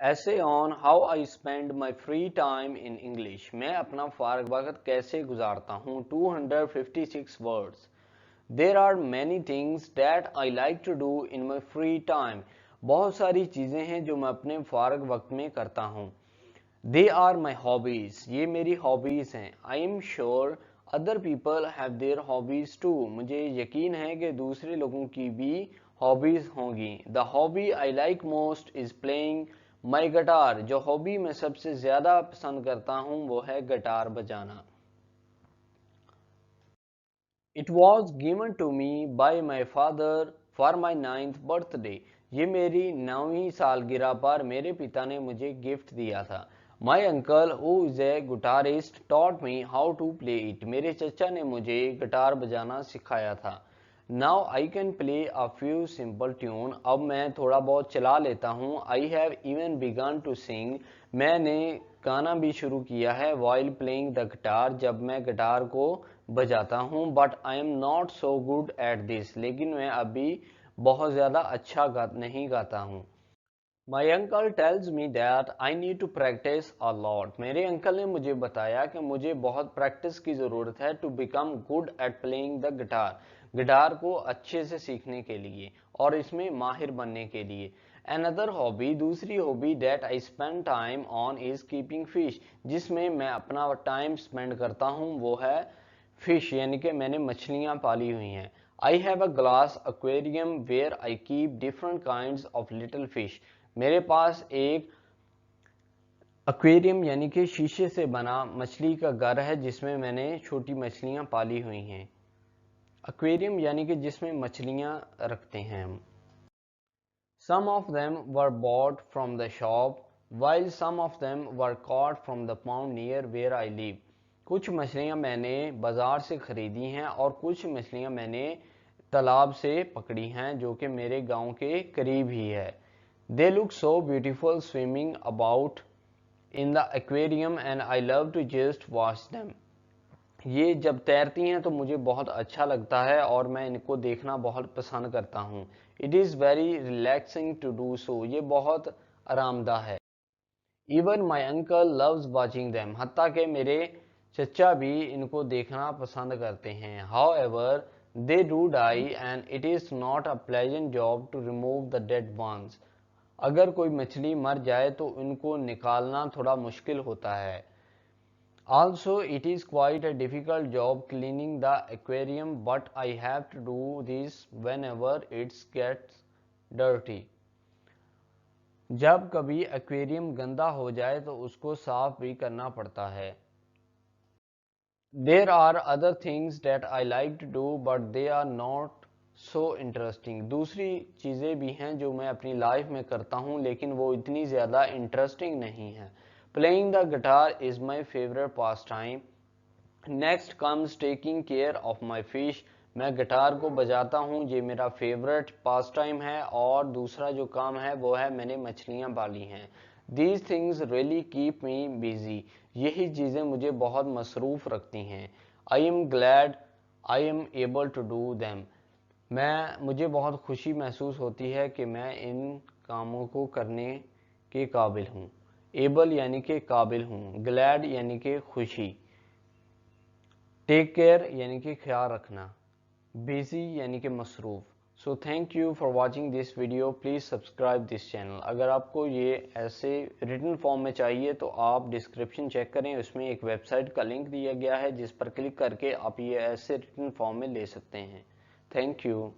ऐसे on how I spend my free time in English. मैं अपना फारग वक्त कैसे गुजारता हूँ। 256 words. There are many things that I like to do in my free time. बहुत सारी चीज़ें हैं जो मैं अपने फारग वक्त में करता हूँ। They are my hobbies. ये मेरी हॉबीज़ हैं। I am sure other people have their hobbies too. मुझे यकीन है कि दूसरे लोगों की भी हॉबीज़ होंगी। The hobby I like most is playing my guitar. जो हॉबी मैं सबसे ज़्यादा पसंद करता हूँ वो है गिटार बजाना। It was given to me by my father for my 9th birthday. ये मेरी 9वीं सालगिरह पर मेरे पिता ने मुझे गिफ्ट दिया था। My uncle who is a guitarist taught me how to play it. मेरे चचा ने मुझे गिटार बजाना सिखाया था। Now I can play a few simple tune. अब मैं थोड़ा बहुत चला लेता हूँ। I have even begun to sing. मैंने गाना भी शुरू किया है। While playing the guitar. जब मैं गिटार को बजाता हूँ। But I am not so good at this. लेकिन मैं अभी बहुत ज़्यादा अच्छा नहीं गाता हूँ। My uncle tells me that I need to practice a lot. मेरे अंकल ने मुझे बताया कि मुझे बहुत प्रैक्टिस की ज़रूरत है to become good at playing the guitar. Guitar को अच्छे से सीखने के लिए और इसमें माहिर बनने के लिए। अनदर हॉबी, दूसरी hobby that I spend time on is keeping fish. जिसमें मैं अपना टाइम स्पेंड करता हूँ वो है फिश, यानी कि मैंने मछलियाँ पाली हुई हैं। I have a glass aquarium where I keep different kinds of little fish. मेरे पास एक एक्वेरियम यानी कि शीशे से बना मछली का घर है जिसमें मैंने छोटी मछलियां पाली हुई हैं। एक्वेरियम यानी कि जिसमें मछलियां रखते हैं हम। Some of them were bought from the shop while some of them were caught from the pond near where I live. कुछ मछलियां मैंने बाजार से खरीदी हैं और कुछ मछलियां मैंने तालाब से पकड़ी हैं जो कि मेरे गांव के करीब ही है। They look so beautiful swimming about in the aquarium and I love to just watch them. ये जब तैरती हैं तो मुझे बहुत अच्छा लगता है और मैं इनको देखना बहुत पसंद करता हूँ। It is very relaxing to do so. ये बहुत आरामदा है। Even my uncle loves watching them. हत्ता कि मेरे चचा भी इनको देखना पसंद करते हैं। However they do die and it is not a pleasant job to remove the dead ones. अगर कोई मछली मर जाए तो उनको निकालना थोड़ा मुश्किल होता है। Also, it is quite a difficult job cleaning the aquarium, but I have to do this whenever it gets dirty. जब कभी एक्वेरियम गंदा हो जाए तो उसको साफ भी करना पड़ता है। There are other things that I like to do, but they are not so interesting. दूसरी चीज़ें भी हैं जो मैं अपनी लाइफ में करता हूँ लेकिन वो इतनी ज़्यादा इंटरेस्टिंग नहीं है। Playing the guitar is my favorite pastime. Next comes taking care of my fish. मैं गिटार को बजाता हूँ, ये मेरा फेवरेट पास टाइम है। और दूसरा जो काम है वो है मैंने मछलियाँ पाली हैं। These things really keep me busy. यही चीज़ें मुझे बहुत मसरूफ़ रखती हैं। I am glad I am able to do them. मुझे बहुत खुशी महसूस होती है कि मैं इन कामों को करने के काबिल हूँ। एबल यानी कि काबिल हूँ। ग्लैड यानी कि खुशी। टेक केयर यानी कि ख्याल रखना। बिजी यानी कि मसरूफ। So thank you for watching this video. Please subscribe this channel. अगर आपको ये ऐसे रिटन फॉर्म में चाहिए तो आप डिस्क्रिप्शन चेक करें, उसमें एक वेबसाइट का लिंक दिया गया है जिस पर क्लिक करके आप ये ऐसे रिटन फॉर्म में ले सकते हैं। Thank you.